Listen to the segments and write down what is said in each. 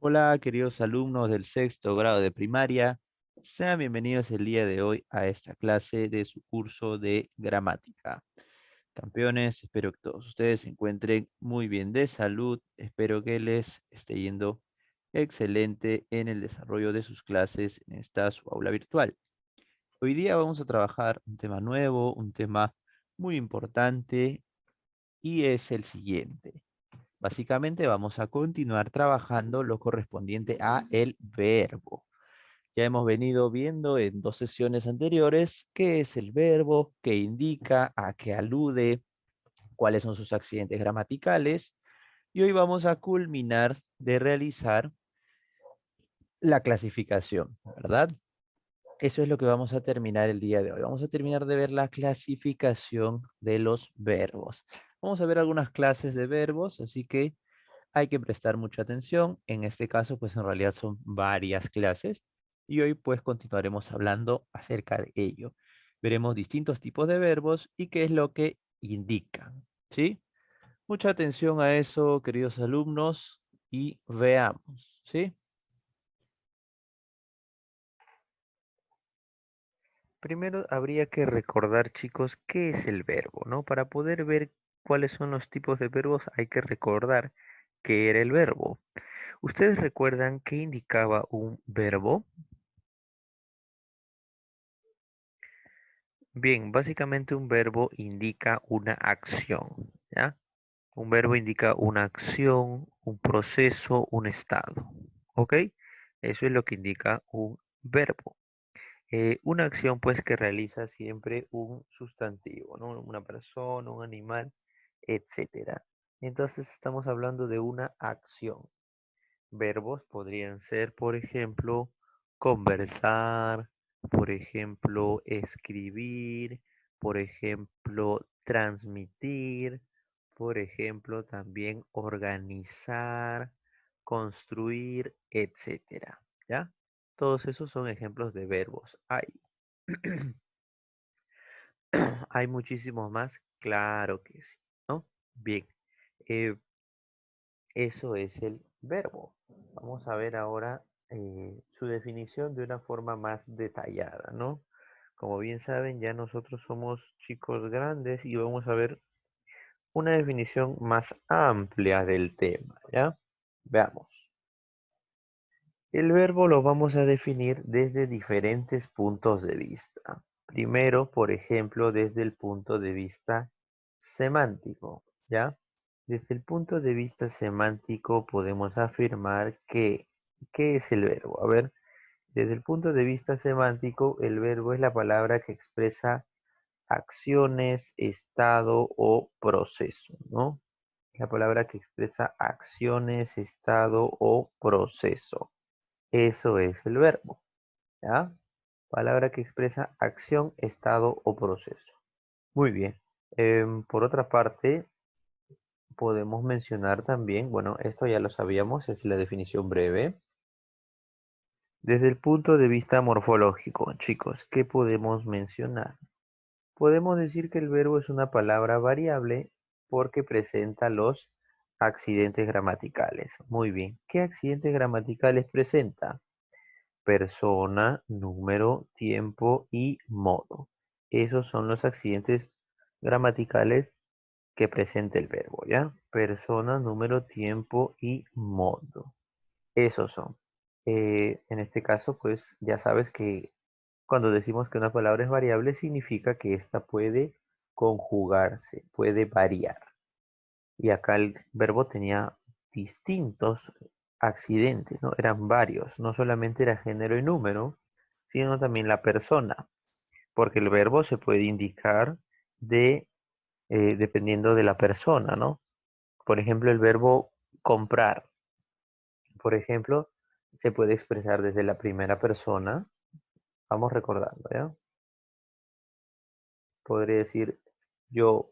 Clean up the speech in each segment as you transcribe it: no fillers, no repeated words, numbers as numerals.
Hola, queridos alumnos del sexto grado de primaria. Sean bienvenidos el día de hoy a esta clase de su curso de gramática. Campeones, espero que todos ustedes se encuentren muy bien de salud. Espero que les esté yendo excelente en el desarrollo de sus clases en esta su aula virtual. Hoy día vamos a trabajar un tema nuevo, un tema muy importante y es el siguiente. Básicamente vamos a continuar trabajando lo correspondiente a el verbo. Ya hemos venido viendo en dos sesiones anteriores qué es el verbo, qué indica, a qué alude, cuáles son sus accidentes gramaticales. Y hoy vamos a culminar de realizar la clasificación, ¿verdad? Eso es lo que vamos a terminar el día de hoy. Vamos a terminar de ver la clasificación de los verbos. Vamos a ver algunas clases de verbos, así que hay que prestar mucha atención. En este caso, pues en realidad son varias clases y hoy pues continuaremos hablando acerca de ello. Veremos distintos tipos de verbos y qué es lo que indican, ¿sí? Mucha atención a eso, queridos alumnos, y veamos, ¿sí? Primero habría que recordar, chicos, qué es el verbo, ¿no? Para poder ver cuáles son los tipos de verbos, hay que recordar qué era el verbo. ¿Ustedes recuerdan qué indicaba un verbo? Bien, básicamente un verbo indica una acción, ¿ya? Un verbo indica una acción, un proceso, un estado, ¿ok? Eso es lo que indica un verbo. Una acción, pues, que realiza siempre un sustantivo, ¿no? Una persona, un animal, etcétera. Entonces estamos hablando de una acción. Verbos podrían ser, por ejemplo, conversar, por ejemplo, escribir, por ejemplo, transmitir, por ejemplo, también organizar, construir, etcétera, ¿ya? Todos esos son ejemplos de verbos. Hay muchísimos más, claro que sí, ¿no? Bien, eh, eso es el verbo. Vamos a ver ahora su definición de una forma más detallada, ¿no? Como bien saben, ya nosotros somos chicos grandes y vamos a ver una definición más amplia del tema, ¿ya? Veamos. El verbo lo vamos a definir desde diferentes puntos de vista. Primero, por ejemplo, desde el punto de vista semántico, ¿ya? Desde el punto de vista semántico podemos afirmar que, ¿qué es el verbo? A ver, desde el punto de vista semántico, el verbo es la palabra que expresa acciones, estado o proceso, ¿no? La palabra que expresa acciones, estado o proceso. Eso es el verbo, ¿ya? Palabra que expresa acción, estado o proceso. Muy bien. Por otra parte, podemos mencionar también, bueno, esto ya lo sabíamos, es la definición breve. Desde el punto de vista morfológico, chicos, ¿qué podemos mencionar? Podemos decir que el verbo es una palabra variable porque presenta los accidentes gramaticales. Muy bien. ¿Qué accidentes gramaticales presenta? Persona, número, tiempo y modo. Esos son los accidentes gramaticales que presenta el verbo, ¿ya? Persona, número, tiempo y modo. Esos son. En este caso, pues ya sabes que cuando decimos que una palabra es variable, significa que ésta puede conjugarse, puede variar. Y acá el verbo tenía distintos accidentes, ¿no? Eran varios, no solamente era género y número, sino también la persona, porque el verbo se puede indicar dependiendo de la persona, ¿no? Por ejemplo, el verbo comprar, por ejemplo, se puede expresar desde la primera persona. Vamos recordando, ¿ya? Podría decir yo,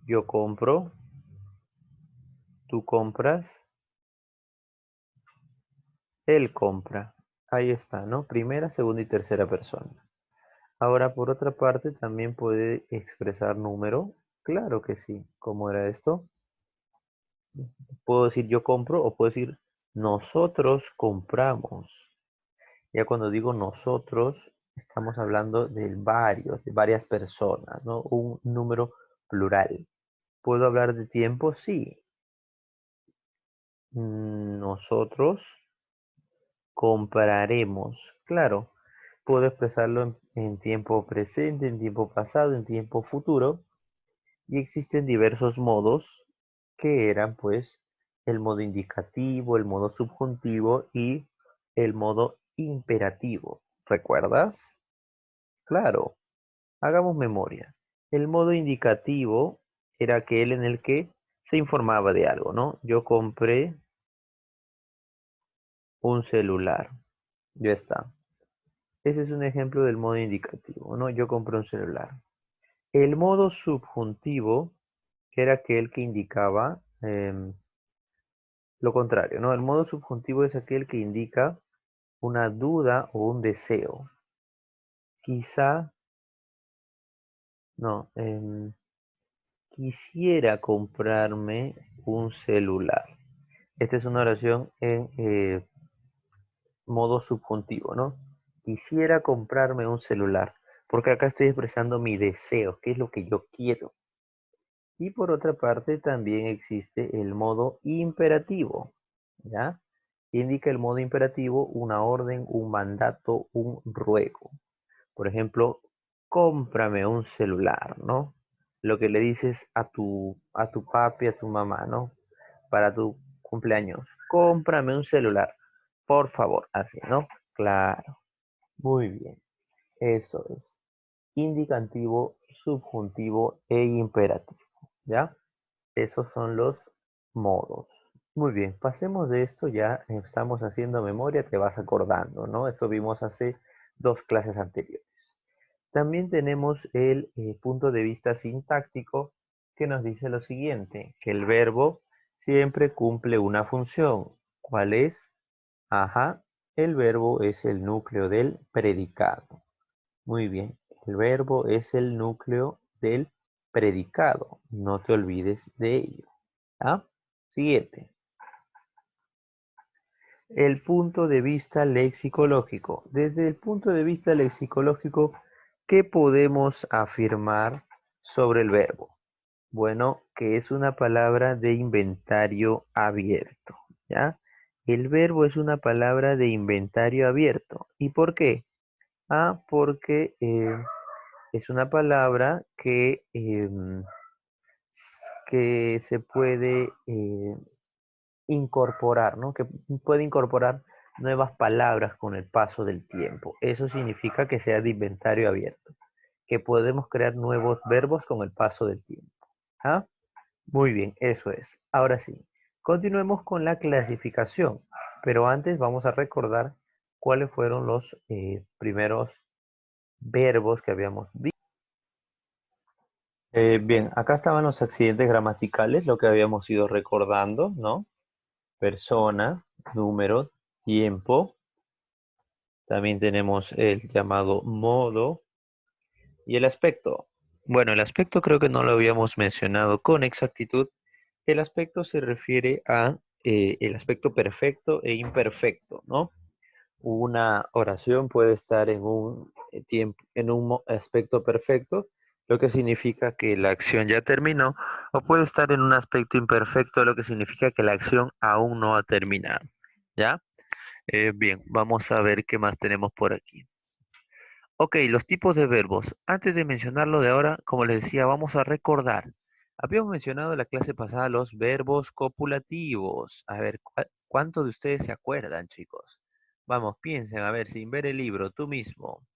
yo compro, tú compras, él compra. Ahí está, ¿no? Primera, segunda y tercera persona. Ahora, por otra parte, también puede expresar número. Claro que sí. ¿Cómo era esto? Puedo decir yo compro o puedo decir nosotros compramos. Ya cuando digo nosotros, estamos hablando de varios, de varias personas, ¿no? Un número plural. ¿Puedo hablar de tiempo? Sí. Nosotros compraremos. Claro, puedo expresarlo en tiempo presente, en tiempo pasado, en tiempo futuro. Y existen diversos modos que eran pues el modo indicativo, el modo subjuntivo y el modo imperativo. ¿Recuerdas? Claro, hagamos memoria. El modo indicativo era aquel en el que se informaba de algo, ¿no? Yo compré un celular. Ya está. Ese es un ejemplo del modo indicativo, ¿no? Yo compré un celular. El modo subjuntivo era aquel que indicaba lo contrario, ¿no? El modo subjuntivo es aquel que indica una duda o un deseo. Quizá, no, quisiera comprarme un celular. Esta es una oración en modo subjuntivo, ¿no? Quisiera comprarme un celular, porque acá estoy expresando mi deseo, qué es lo que yo quiero. Y por otra parte también existe el modo imperativo, ¿ya? Indica el modo imperativo una orden, un mandato, un ruego. Por ejemplo, cómprame un celular, ¿no? Lo que le dices a tu papi, a tu mamá, ¿no? Para tu cumpleaños, cómprame un celular, por favor, así, ¿no? Claro, muy bien, eso es. Indicativo, subjuntivo e imperativo, ¿ya? Esos son los modos. Muy bien, pasemos de esto, ya estamos haciendo memoria, te vas acordando, ¿no? Esto vimos hace dos clases anteriores. También tenemos el punto de vista sintáctico que nos dice lo siguiente, que el verbo siempre cumple una función. ¿Cuál es? Ajá, el verbo es el núcleo del predicado. Muy bien, el verbo es el núcleo del predicado. No te olvides de ello. ¿Ah? Siguiente. El punto de vista lexicológico. Desde el punto de vista lexicológico, ¿qué podemos afirmar sobre el verbo? Bueno, que es una palabra de inventario abierto, ¿ya? El verbo es una palabra de inventario abierto. ¿Y por qué? Ah, porque es una palabra que se puede incorporar, ¿no? Que puede incorporar nuevas palabras con el paso del tiempo. Eso significa que sea de inventario abierto, que podemos crear nuevos verbos con el paso del tiempo. ¿Ah? Muy bien, eso es. Ahora sí, continuemos con la clasificación, pero antes vamos a recordar cuáles fueron los primeros verbos que habíamos visto. Bien, acá estaban los accidentes gramaticales, lo que habíamos ido recordando, ¿no? Persona, número, tiempo. También tenemos el llamado modo y el aspecto. Bueno, el aspecto creo que no lo habíamos mencionado con exactitud. El aspecto se refiere a el aspecto perfecto e imperfecto, ¿no? Una oración puede estar en un tiempo, en un aspecto perfecto, lo que significa que la acción ya terminó, o puede estar en un aspecto imperfecto, lo que significa que la acción aún no ha terminado. ¿Ya? Bien, vamos a ver qué más tenemos por aquí. Ok, los tipos de verbos. Antes de mencionarlo de ahora, como les decía, vamos a recordar. Habíamos mencionado en la clase pasada los verbos copulativos. A ver, ¿cuántos de ustedes se acuerdan, chicos? Vamos, piensen, a ver, sin ver el libro, tú mismo.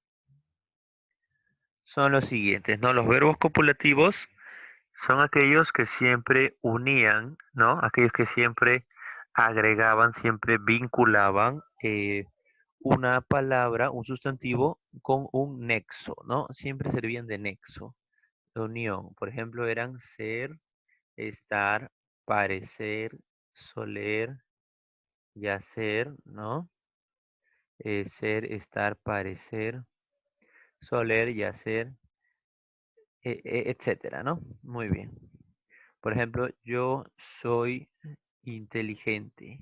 Son los siguientes, ¿no? Los verbos copulativos son aquellos que siempre unían, ¿no? Aquellos que siempre agregaban, siempre vinculaban una palabra, un sustantivo, con un nexo, ¿no? Siempre servían de nexo, de unión. Por ejemplo, eran ser, estar, parecer, soler, yacer, ¿no? Ser, estar, parecer, soler, yacer, etcétera, ¿no? Muy bien. Por ejemplo, yo soy inteligente.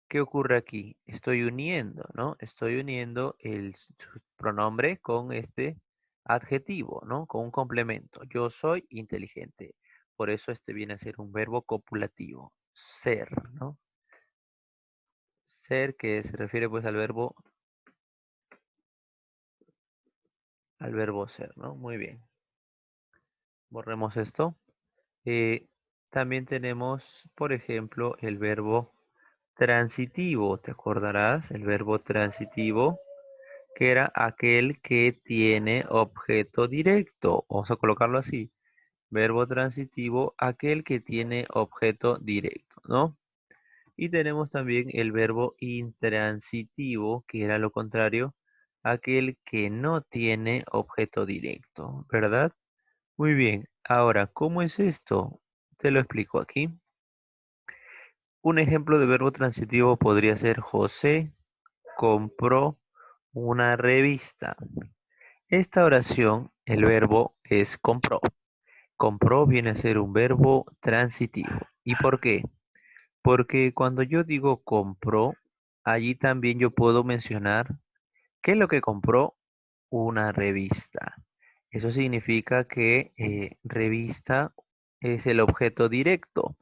¿Qué ocurre aquí? Estoy uniendo, ¿no? Estoy uniendo el pronombre con este adjetivo, ¿no? Con un complemento. Yo soy inteligente. Por eso este viene a ser un verbo copulativo. Ser, ¿no? Ser que se refiere pues al verbo ser, ¿no? Muy bien. Borremos esto. Eh, también tenemos, por ejemplo, el verbo transitivo. ¿Te acordarás? El verbo transitivo, que era aquel que tiene objeto directo. Vamos a colocarlo así. Verbo transitivo, aquel que tiene objeto directo, ¿no? Y tenemos también el verbo intransitivo, que era lo contrario, aquel que no tiene objeto directo, ¿verdad? Muy bien. Ahora, ¿cómo es esto? Te lo explico aquí. Un ejemplo de verbo transitivo podría ser José compró una revista. Esta oración, el verbo es compró. Compró viene a ser un verbo transitivo. ¿Y por qué? Porque cuando yo digo compró, allí también yo puedo mencionar qué es lo que compró una revista. Eso significa que revista es el objeto directo.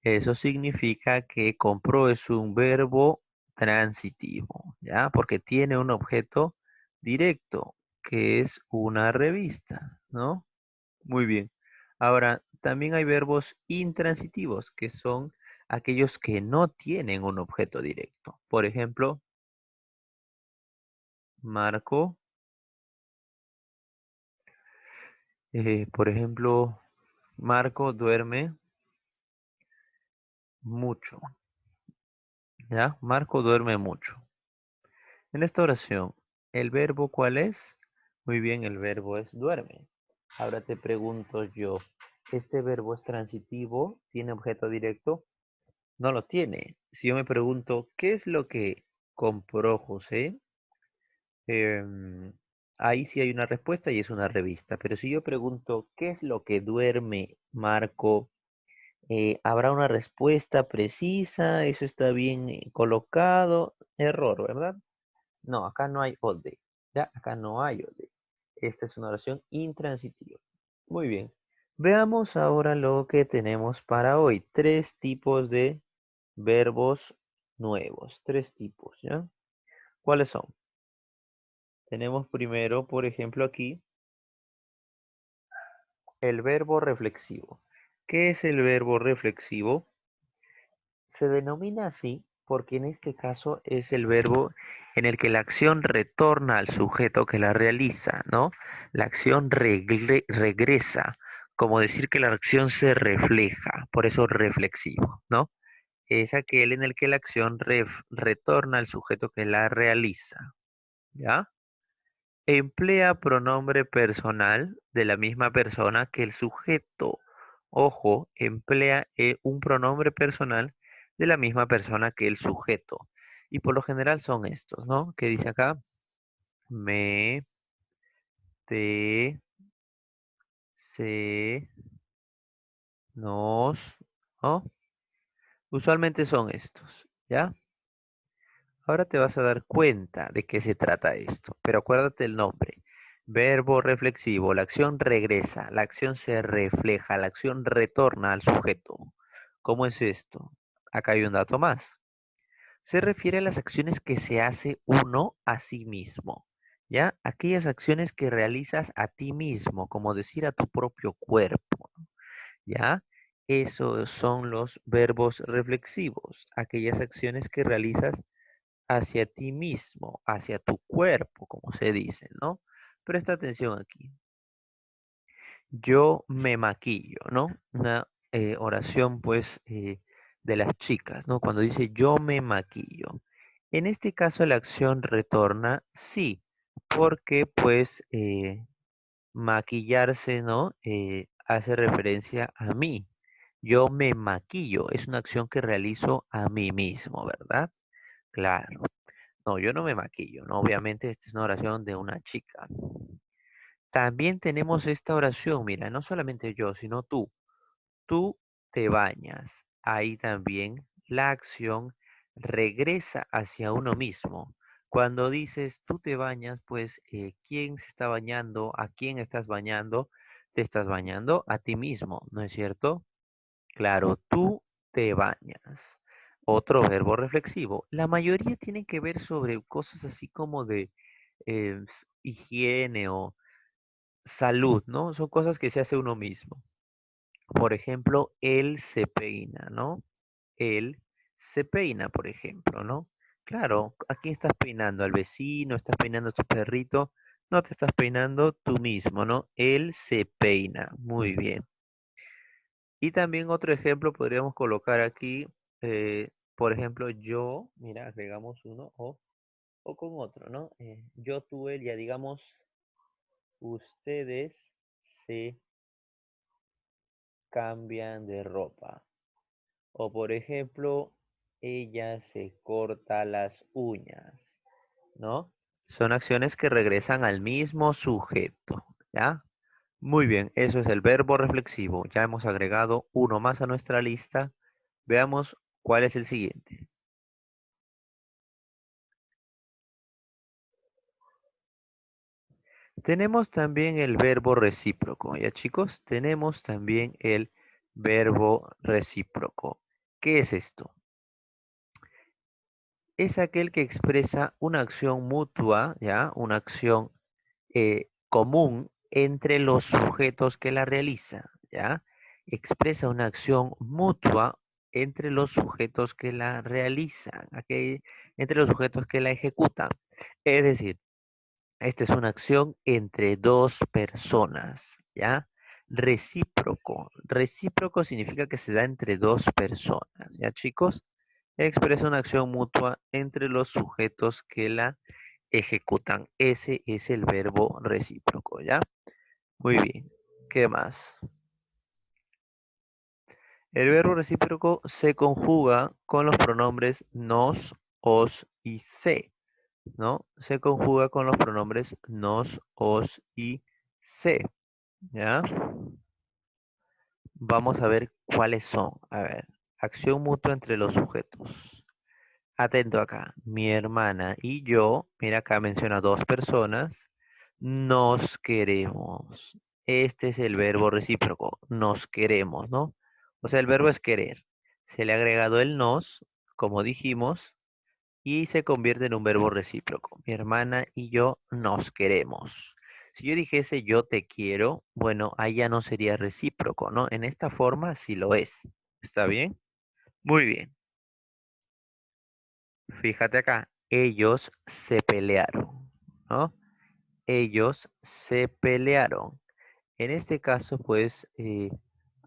Eso significa que compró es un verbo transitivo, ¿ya? Porque tiene un objeto directo, que es una revista, ¿no? Muy bien. Ahora, también hay verbos intransitivos, que son aquellos que no tienen un objeto directo. Por ejemplo, Marco, por ejemplo, Marco duerme mucho, ¿ya? Marco duerme mucho. En esta oración, ¿el verbo cuál es? Muy bien, el verbo es duerme. Ahora te pregunto yo, ¿este verbo es transitivo? ¿Tiene objeto directo? No lo tiene. Si yo me pregunto, ¿qué es lo que compró José? Em, ahí sí hay una respuesta y es una revista. Pero si yo pregunto, ¿qué es lo que duerme Marco? ¿Habrá una respuesta precisa? ¿Eso está bien colocado? Error, ¿verdad? No, acá no hay OD. Ya, acá no hay OD. Esta es una oración intransitiva. Muy bien. Veamos ahora lo que tenemos para hoy. Tres tipos de verbos nuevos. Tres tipos, ¿ya? ¿Cuáles son? Tenemos primero, por ejemplo, aquí el verbo reflexivo. ¿Qué es el verbo reflexivo? Se denomina así porque en este caso es el verbo en el que la acción retorna al sujeto que la realiza, ¿no? La acción regresa, como decir que la acción se refleja, por eso reflexivo, ¿no? Es aquel en el que la acción retorna al sujeto que la realiza, ¿ya? Emplea pronombre personal de la misma persona que el sujeto. Ojo, emplea un pronombre personal de la misma persona que el sujeto. Y por lo general son estos, ¿no? ¿Qué dice acá? Me, te, se, nos, ¿no? Usualmente son estos, ¿ya? Ahora te vas a dar cuenta de qué se trata esto, pero acuérdate el nombre. Verbo reflexivo, la acción regresa, la acción se refleja, la acción retorna al sujeto. ¿Cómo es esto? Acá hay un dato más. Se refiere a las acciones que se hace uno a sí mismo, ¿ya? Aquellas acciones que realizas a ti mismo, como decir a tu propio cuerpo, ¿ya? Esos son los verbos reflexivos, aquellas acciones que realizas hacia ti mismo, hacia tu cuerpo, como se dice, ¿no? Presta atención aquí. Yo me maquillo, ¿no? Una oración, pues, de las chicas, ¿no? Cuando dice yo me maquillo. En este caso la acción retorna sí, porque pues maquillarse, ¿no? Hace referencia a mí. Yo me maquillo, es una acción que realizo a mí mismo, ¿verdad? Claro. No, yo no me maquillo, ¿no? Obviamente esta es una oración de una chica. También tenemos esta oración, mira, no solamente yo, sino tú. tú te bañas. Ahí también la acción regresa hacia uno mismo. Cuando dices tú te bañas, pues ¿quién se está bañando? ¿A quién estás bañando? Te estás bañando a ti mismo, ¿no es cierto? Claro, tú te bañas. Otro verbo reflexivo. La mayoría tienen que ver sobre cosas así como de higiene o salud, ¿no? Son cosas que se hace uno mismo. Por ejemplo, él se peina, ¿no? Él se peina, por ejemplo, ¿no? Claro, ¿a quién estás peinando? ¿Al vecino? ¿Estás peinando a tu perrito? No, te estás peinando tú mismo, ¿no? Él se peina. Muy bien. Y también otro ejemplo podríamos colocar aquí, por ejemplo, yo, mira, agregamos uno o con otro, ¿no? Yo, tú, él, ya digamos, ustedes se cambian de ropa. O por ejemplo, ella se corta las uñas, ¿no? Son acciones que regresan al mismo sujeto, ¿ya? Muy bien, eso es el verbo reflexivo. Ya hemos agregado uno más a nuestra lista. Veamos cuál es el siguiente. Tenemos también el verbo recíproco, ¿ya chicos? Tenemos también el verbo recíproco. ¿Qué es esto? Es aquel que expresa una acción mutua, ¿ya? Una acción común entre los sujetos que la realizan, ¿ya? Expresa una acción mutua entre los sujetos que la realizan, entre los sujetos que la ejecutan. Es decir, esta es una acción entre dos personas, ¿ya? Recíproco. Recíproco significa que se da entre dos personas, ¿ya, chicos? Expresa una acción mutua entre los sujetos que la ejecutan. Ese es el verbo recíproco, ¿ya? Muy bien. ¿Qué más? El verbo recíproco se conjuga con los pronombres nos, os y se, ¿no? Se conjuga con los pronombres nos, os y se, ¿ya? Vamos a ver cuáles son. A ver, acción mutua entre los sujetos. Atento acá. Mi hermana y yo, mira acá menciona dos personas, nos queremos. Este es el verbo recíproco, nos queremos, ¿no? O sea, el verbo es querer. Se le ha agregado el nos, como dijimos, y se convierte en un verbo recíproco. Mi hermana y yo nos queremos. Si yo dijese yo te quiero, bueno, ahí ya no sería recíproco, ¿no? En esta forma sí lo es. ¿Está bien? Muy bien. Fíjate acá, ellos se pelearon, ¿no? Ellos se pelearon. En este caso, pues,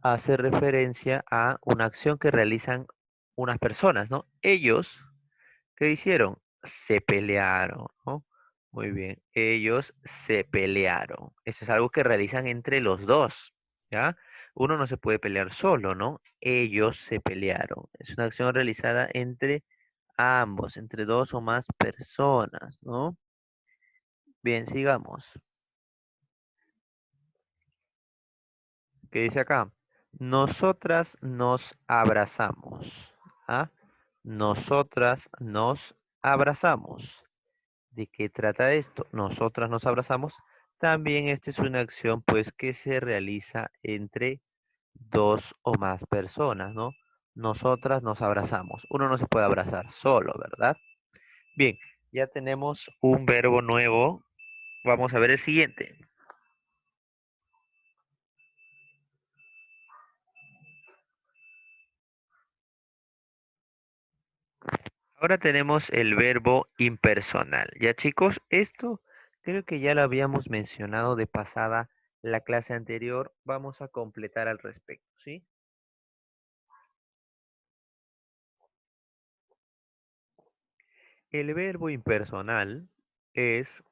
hace referencia a una acción que realizan unas personas, ¿no? Ellos, ¿qué hicieron? Se pelearon, ¿no? Muy bien, ellos se pelearon. Eso es algo que realizan entre los dos, ¿ya? Uno no se puede pelear solo, ¿no? Ellos se pelearon. Es una acción realizada entre ambos, entre dos o más personas, ¿no? Bien, sigamos. ¿Qué dice acá? Nosotras nos abrazamos. ¿Ah? Nosotras nos abrazamos. ¿De qué trata esto? Nosotras nos abrazamos. También esta es una acción pues que se realiza entre dos o más personas, ¿no? Nosotras nos abrazamos. Uno no se puede abrazar solo, ¿verdad? Bien, ya tenemos un verbo nuevo. Vamos a ver el siguiente. Ahora tenemos el verbo impersonal. Ya chicos, esto creo que ya lo habíamos mencionado de pasada la clase anterior. Vamos a completar al respecto, ¿sí? El verbo impersonal es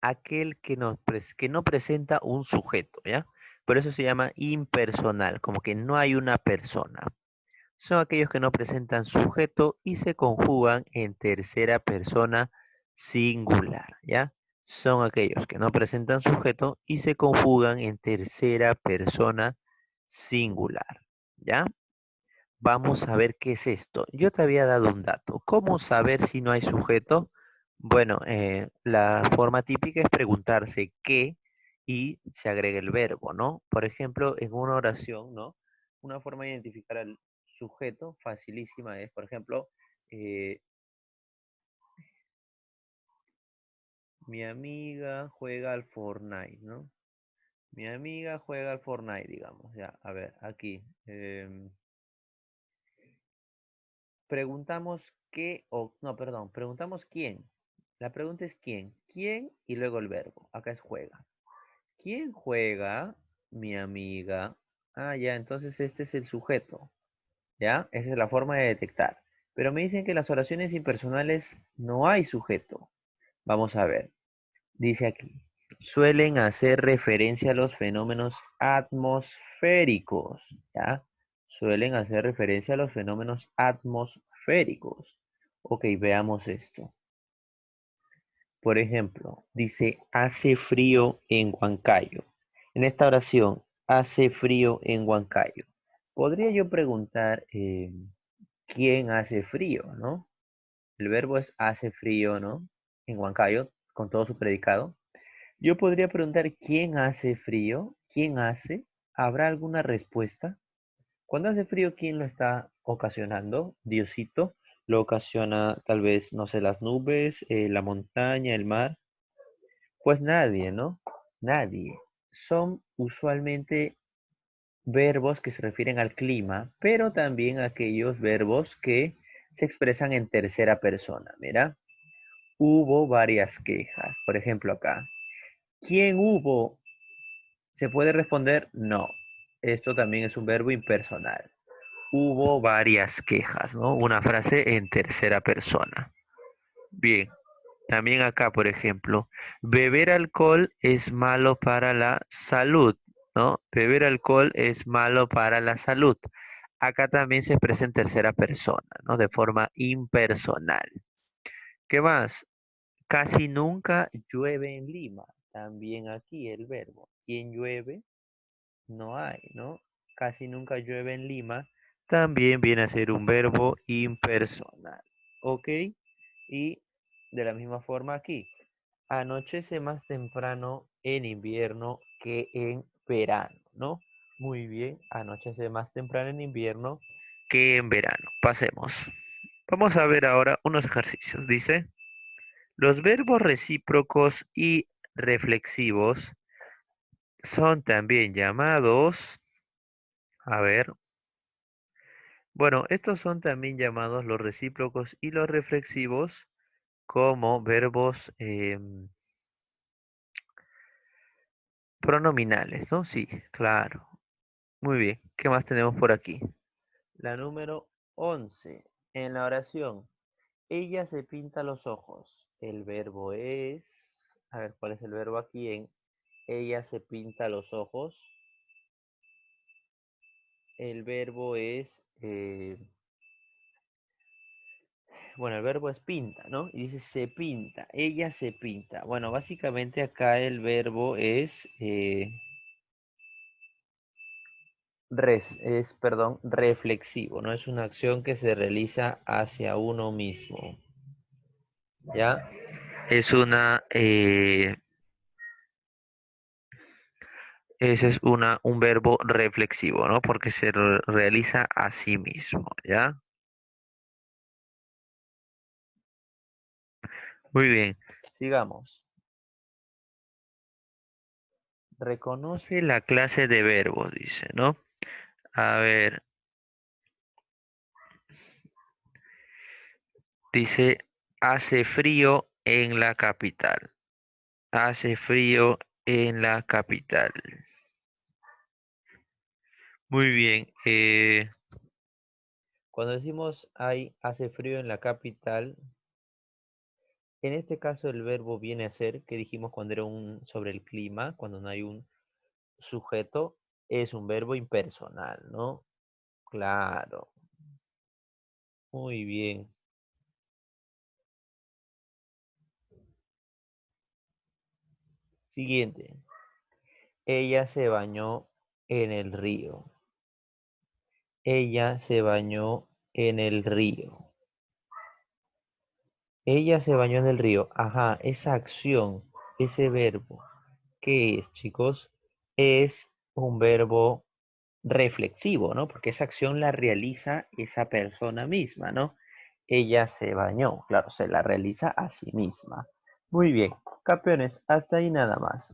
aquel que no presenta un sujeto, ¿ya? Por eso se llama impersonal, como que no hay una persona. Son aquellos que no presentan sujeto y se conjugan en tercera persona singular, ¿ya? Son aquellos que no presentan sujeto y se conjugan en tercera persona singular. ¿Ya? Vamos a ver qué es esto. Yo te había dado un dato. ¿Cómo saber si no hay sujeto? Bueno, la forma típica es preguntarse qué y se agrega el verbo, ¿no? Por ejemplo, en una oración, ¿no? Una forma de identificar al sujeto facilísima es, por ejemplo, eh, mi amiga juega al Fortnite, ¿no? Mi amiga juega al Fortnite, digamos. Ya, a ver, aquí. Preguntamos qué o no, perdón, preguntamos quién. La pregunta es quién. ¿Quién? Y luego el verbo. Acá es juega. ¿Quién juega? Mi amiga. Ah, ya, entonces este es el sujeto. ¿Ya? Esa es la forma de detectar. Pero me dicen que en las oraciones impersonales no hay sujeto. Vamos a ver. Dice aquí. Suelen hacer referencia a los fenómenos atmosféricos. ¿Ya? Suelen hacer referencia a los fenómenos atmosféricos. Ok, veamos esto. Por ejemplo, dice, hace frío en Huancayo. En esta oración, hace frío en Huancayo. Podría yo preguntar, ¿quién hace frío, no? El verbo es hace frío, ¿no? En Huancayo, con todo su predicado. Yo podría preguntar, ¿quién hace frío? ¿Quién hace? ¿Habrá alguna respuesta? Cuando hace frío, ¿quién lo está ocasionando? Diosito. Lo ocasiona tal vez, no sé, las nubes, la montaña, el mar. Pues nadie, ¿no? Nadie. Son usualmente verbos que se refieren al clima, pero también aquellos verbos que se expresan en tercera persona. Mira, hubo varias quejas. Por ejemplo, acá. ¿Quién hubo? ¿Se puede responder? No. Esto también es un verbo impersonal. Hubo varias quejas, ¿no? Una frase en tercera persona. Bien. También acá, por ejemplo, beber alcohol es malo para la salud, ¿no? Beber alcohol es malo para la salud. Acá también se expresa en tercera persona, ¿no? De forma impersonal. ¿Qué más? Casi nunca llueve en Lima. También aquí el verbo. ¿Quién llueve? No hay, ¿no? Casi nunca llueve en Lima. También viene a ser un verbo impersonal. ¿Ok? Y de la misma forma aquí. Anochece más temprano en invierno que en verano, ¿no? Muy bien, anochece más temprano en invierno que en verano. Pasemos. Vamos a ver ahora unos ejercicios. Dice, los verbos recíprocos y reflexivos son también llamados, a ver, bueno, estos son también llamados los recíprocos y los reflexivos como verbos pronominales, ¿no? Sí, claro. Muy bien, ¿qué más tenemos por aquí? La número 11. En la oración, ella se pinta los ojos. El verbo es, a ver, ¿cuál es el verbo aquí en ella se pinta los ojos? El verbo es, bueno, el verbo es pinta, ¿no? Y dice se pinta, ella se pinta. Bueno, básicamente acá el verbo es, perdón, reflexivo, ¿no? Es una acción que se realiza hacia uno mismo, ¿ya? Es ese es un verbo reflexivo, ¿no? Porque se realiza a sí mismo, ¿ya? Muy bien, sigamos. Reconoce la clase de verbos, dice, ¿no? A ver, dice, hace frío en la capital. Hace frío en la capital. Muy bien. Cuando decimos hace frío en la capital, en este caso el verbo viene a ser, que dijimos cuando era un sobre el clima, cuando no hay un sujeto, es un verbo impersonal, ¿no? Claro. Muy bien. Siguiente. Ella se bañó en el río. Ella se bañó en el río. Ella se bañó en el río. Ajá, esa acción, ese verbo, ¿qué es, chicos? Es un verbo reflexivo, ¿no? Porque esa acción la realiza esa persona misma, ¿no? Ella se bañó, claro, se la realiza a sí misma. Muy bien, campeones, hasta ahí nada más.